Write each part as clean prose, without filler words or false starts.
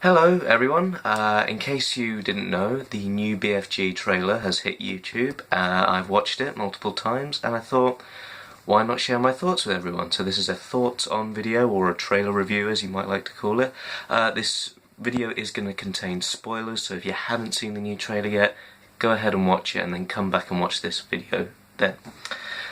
Hello everyone, in case you didn't know, the new BFG trailer has hit YouTube. I've watched it multiple times and I thought, why not share my thoughts with everyone? So this is a thoughts on video, or a trailer review as you might like to call it. This video is going to contain spoilers, so if you haven't seen the new trailer yet, go ahead and watch it and then come back and watch this video then.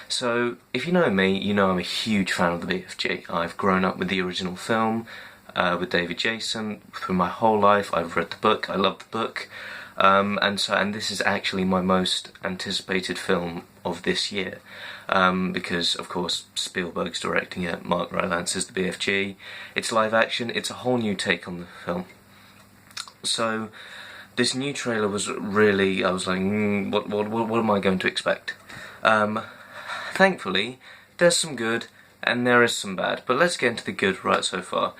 So, if you know me, you know I'm a huge fan of the BFG. I've grown up with the original film, with David Jason through my whole life. I've read the book, I love the book, and this is actually my most anticipated film of this year, because of course Spielberg's directing it, Mark Rylance is the BFG, it's live action, it's a whole new take on the film. So this new trailer was really, I was like, what am I going to expect? Thankfully, there's some good and there is some bad, but let's get into the good right so far.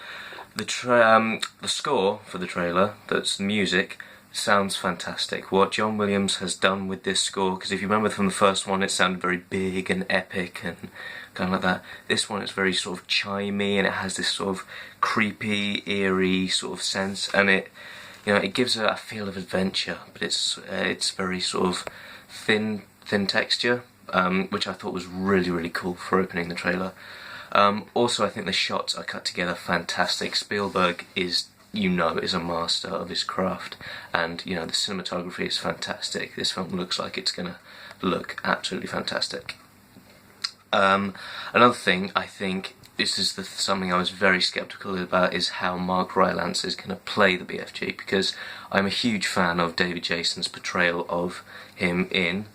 The score for the trailer, that's the music, sounds fantastic. What John Williams has done with this score, because if you remember from the first one it sounded very big and epic and kind of like that. This one is very sort of chimey and it has this sort of creepy, eerie sort of sense, and it gives a feel of adventure, but it's very sort of thin texture, which I thought was really cool for opening the trailer. Also, I think the shots are cut together fantastic. Spielberg is a master of his craft, and the cinematography is fantastic. This film looks like it's gonna look absolutely fantastic. Another thing, I think this is something I was very skeptical about, is how Mark Rylance is gonna play the BFG, because I'm a huge fan of David Jason's portrayal of him in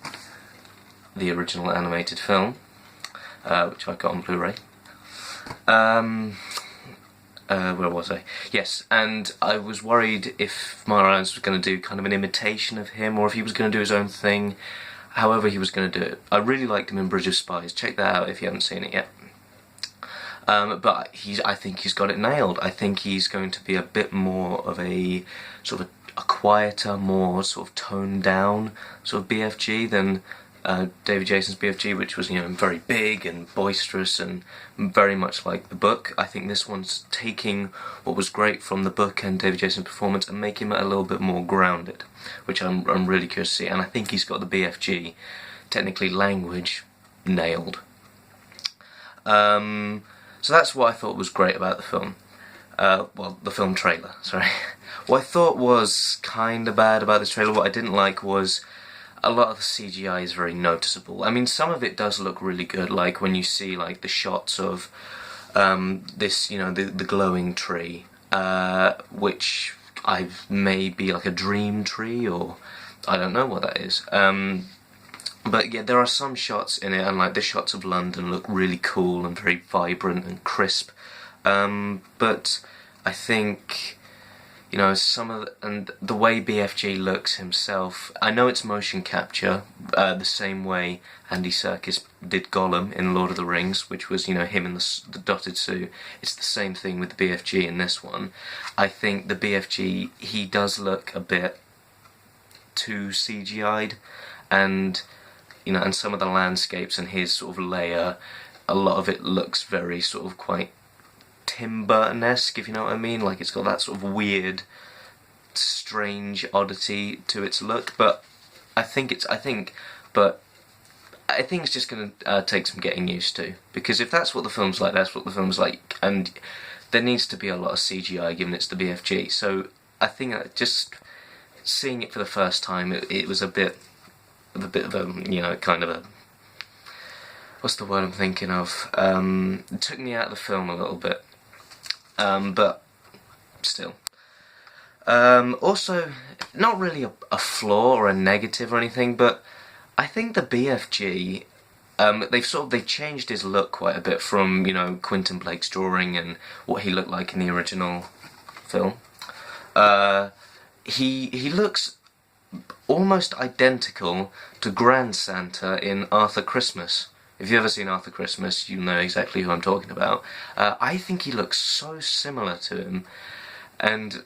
the original animated film, which I got on Blu-ray. Where was I? Yes, and I was worried if Mark Rylance was going to do kind of an imitation of him, or if he was going to do his own thing, however he was going to do it. I really liked him in Bridge of Spies, check that out if you haven't seen it yet. But I think he's got it nailed. I think he's going to be a bit more of a sort of a quieter, more sort of toned down sort of BFG than David Jason's BFG, which was very big and boisterous and very much like the book. I think this one's taking what was great from the book and David Jason's performance and making it a little bit more grounded, which I'm really curious to see. And I think he's got the BFG, technically language, nailed. So that's what I thought was great about the film. Well, the film trailer, sorry. What I thought was kind of bad about this trailer, what I didn't like, was a lot of the CGI is very noticeable. I mean, some of it does look really good, like when you see like the shots of this, the glowing tree, which may be like a dream tree, or I don't know what that is. But yeah, there are some shots in it, and like the shots of London look really cool and very vibrant and crisp. But I think, and the way BFG looks himself, I know it's motion capture, the same way Andy Serkis did Gollum in Lord of the Rings, which was, him in the dotted suit. It's the same thing with the BFG in this one. I think the BFG, he does look a bit too CGI'd, and, and some of the landscapes and his sort of layer, a lot of it looks very sort of quite Tim Burton-esque, if you know what I mean. Like, it's got that sort of weird, strange oddity to its look. But I think it's just going to take some getting used to, because if that's what the film's like, that's what the film's like, and there needs to be a lot of CGI given it's the BFG. So I think just seeing it for the first time, it was a bit of a kind of a, what's the word I'm thinking of? It took me out of the film a little bit. But still. Also, not really a flaw or a negative or anything, but I think the BFG, they've changed his look quite a bit from, Quentin Blake's drawing and what he looked like in the original film. He looks almost identical to Grand Santa in Arthur Christmas. If you've ever seen Arthur Christmas, you know exactly who I'm talking about. I think he looks so similar to him, and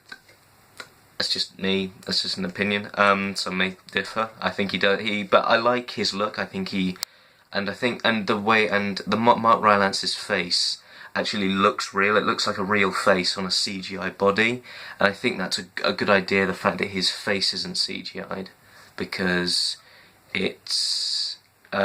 that's just me, that's just an opinion. Some may differ. I think he does, but I like his look. I think the way, and Mark Rylance's face, actually looks real. It looks like a real face on a CGI body, and I think that's a good idea, the fact that his face isn't CGI'd, because it's you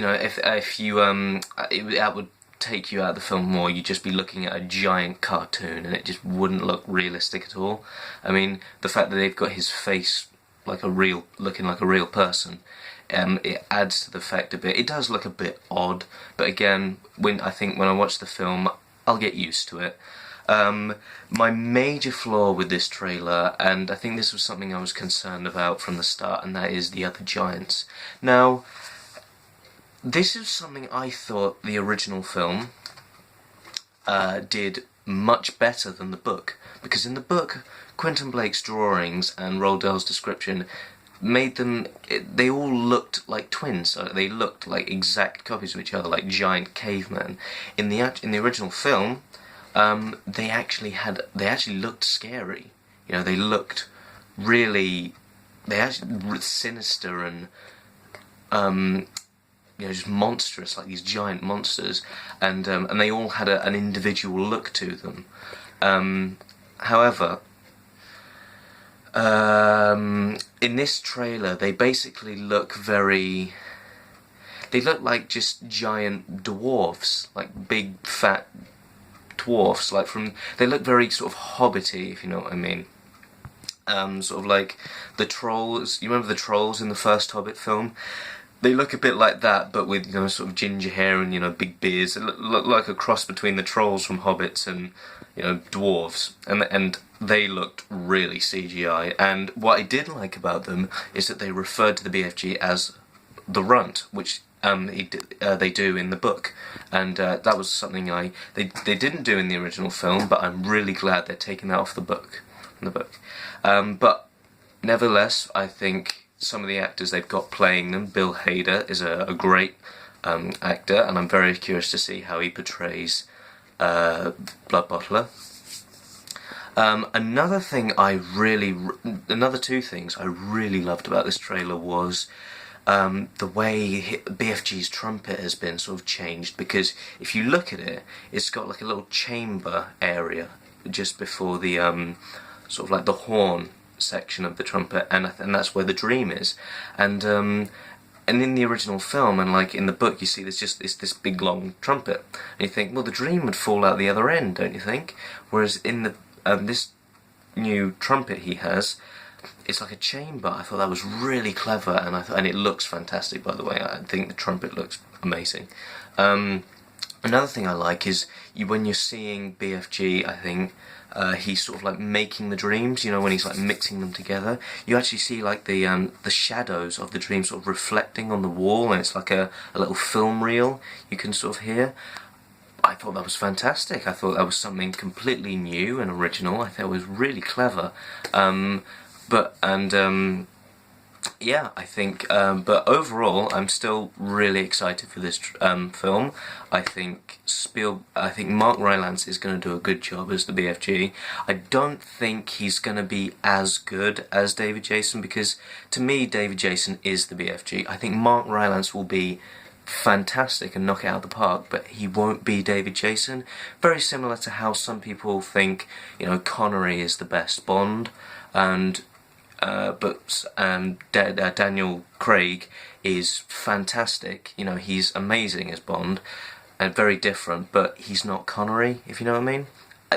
know, if you that would take you out of the film more. You'd just be looking at a giant cartoon, and it just wouldn't look realistic at all. I mean, the fact that they've got his face like looking like a real person, it adds to the effect a bit. It does look a bit odd, but again, I think when I watch the film, I'll get used to it. My major flaw with this trailer, and I think this was something I was concerned about from the start, and that is the other giants. Now, this is something I thought the original film did much better than the book, because in the book, Quentin Blake's drawings and Roald Dahl's description made them, they all looked like twins. They looked like exact copies of each other, like giant cavemen. In the original film, they actually looked scary. You know, they looked really sinister and you know, just monstrous, like these giant monsters, and they all had an individual look to them. However, in this trailer, they basically look they look like just giant dwarfs, like big fat dwarfs, they look very sort of hobbity, if you know what I mean. Sort of like the trolls. You remember the trolls in the first Hobbit film? They look a bit like that, but with, you know, sort of ginger hair and, you know, big beards. They look like a cross between the trolls from Hobbits and, you know, dwarves. And they looked really CGI. And what I did like about them is that they referred to the BFG as the Runt, which they do in the book. And that was something they didn't do in the original film, but I'm really glad they're taking that off the book. But nevertheless, I think some of the actors they've got playing them, Bill Hader is a great actor, and I'm very curious to see how he portrays Blood Bottler. Another two things I really loved about this trailer was the way BFG's trumpet has been sort of changed, because if you look at it, it's got like a little chamber area just before the sort of like the horn section of the trumpet, and that's where the dream is, and in the original film and like in the book, you see there's just this big long trumpet, and you think, well, the dream would fall out the other end, don't you think? Whereas in the this new trumpet he has, it's like a chamber. I thought that was really clever, and it looks fantastic, by the way. I think the trumpet looks amazing. Another thing I like is when you're seeing BFG, I think he's sort of like making the dreams, you know, when he's like mixing them together. You actually see like the shadows of the dreams sort of reflecting on the wall, and it's like a little film reel you can sort of hear. I thought that was fantastic. I thought that was something completely new and original. I thought it was really clever. Yeah, I think, but overall, I'm still really excited for this film. I think Mark Rylance is going to do a good job as the BFG. I don't think he's going to be as good as David Jason, because to me, David Jason is the BFG. I think Mark Rylance will be fantastic and knock it out of the park, but he won't be David Jason. Very similar to how some people think, you know, Connery is the best Bond, and Daniel Craig is fantastic. You know, he's amazing as Bond, and very different, but he's not Connery, if you know what I mean.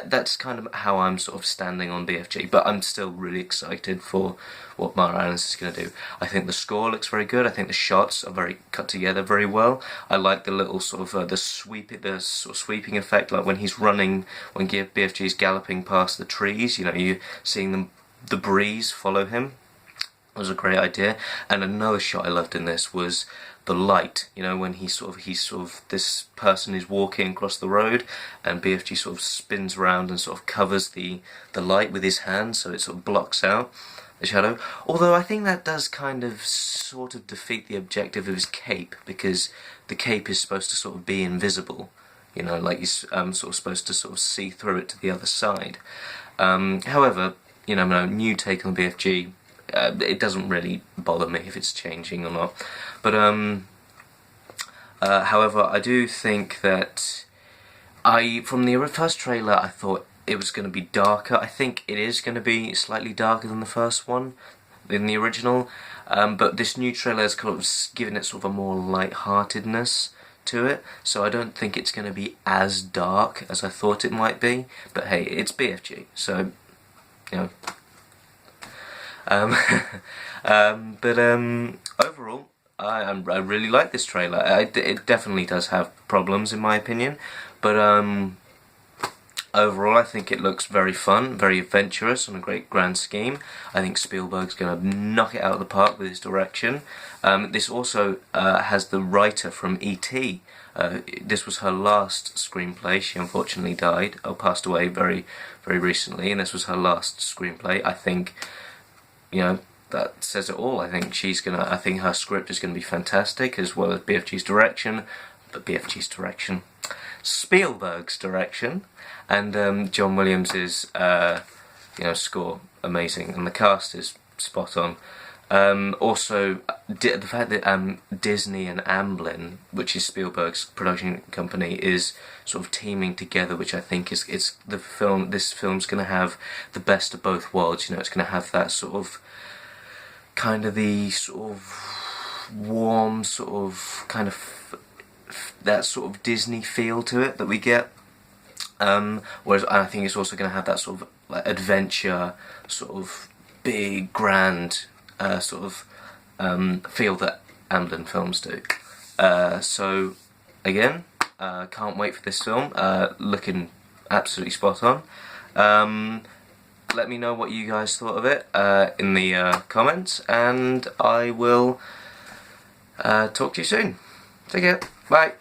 That's kind of how I'm sort of standing on BFG, but I'm still really excited for what Mark Rylance is going to do. I think the score looks very good. I think the shots are very cut together very well. I like the little sort of the sort of sweeping effect, like when he's running, when BFG's galloping past the trees. You know, you're seeing the breeze follow him. It was a great idea. And another shot I loved in this was the light, you know, when he's this person is walking across the road, and BFG sort of spins around and sort of covers the light with his hand, so it sort of blocks out the shadow. Although I think that does kind of sort of defeat the objective of his cape, because the cape is supposed to sort of be invisible, you know, like he's sort of supposed to sort of see through it to the other side. However, you know, no new take on BFG. It doesn't really bother me if it's changing or not, but However, I do think that from the first trailer, I thought it was going to be darker. I think it is going to be slightly darker than the first one, than the original. But this new trailer has kind of given it sort of a more light-heartedness to it, so I don't think it's going to be as dark as I thought it might be. But hey, it's BFG, so you know. Overall, I really like this trailer. It definitely does have problems in my opinion, but overall I think it looks very fun, very adventurous on a great grand scheme. I think Spielberg's going to knock it out of the park with his direction. This also has the writer from E.T. This was her last screenplay. She unfortunately died, or passed away very, very recently, and this was her last screenplay. I think, you know, that says it all. I think I think her script is gonna be fantastic, as well as BFG's direction. But BFG's direction, Spielberg's direction, and John Williams's score amazing, and the cast is spot on. Also, the fact that Disney and Amblin, which is Spielberg's production company, is sort of teaming together, which I think is this film's going to have the best of both worlds. You know, it's going to have that sort of kind of the sort of warm sort of kind of that sort of Disney feel to it that we get. Whereas I think it's also going to have that sort of like adventure, sort of big, grand sort of feel that Amblin films do. So again, can't wait for this film. Looking absolutely spot on. Let me know what you guys thought of it in the comments, and I will talk to you soon. Take care. Bye.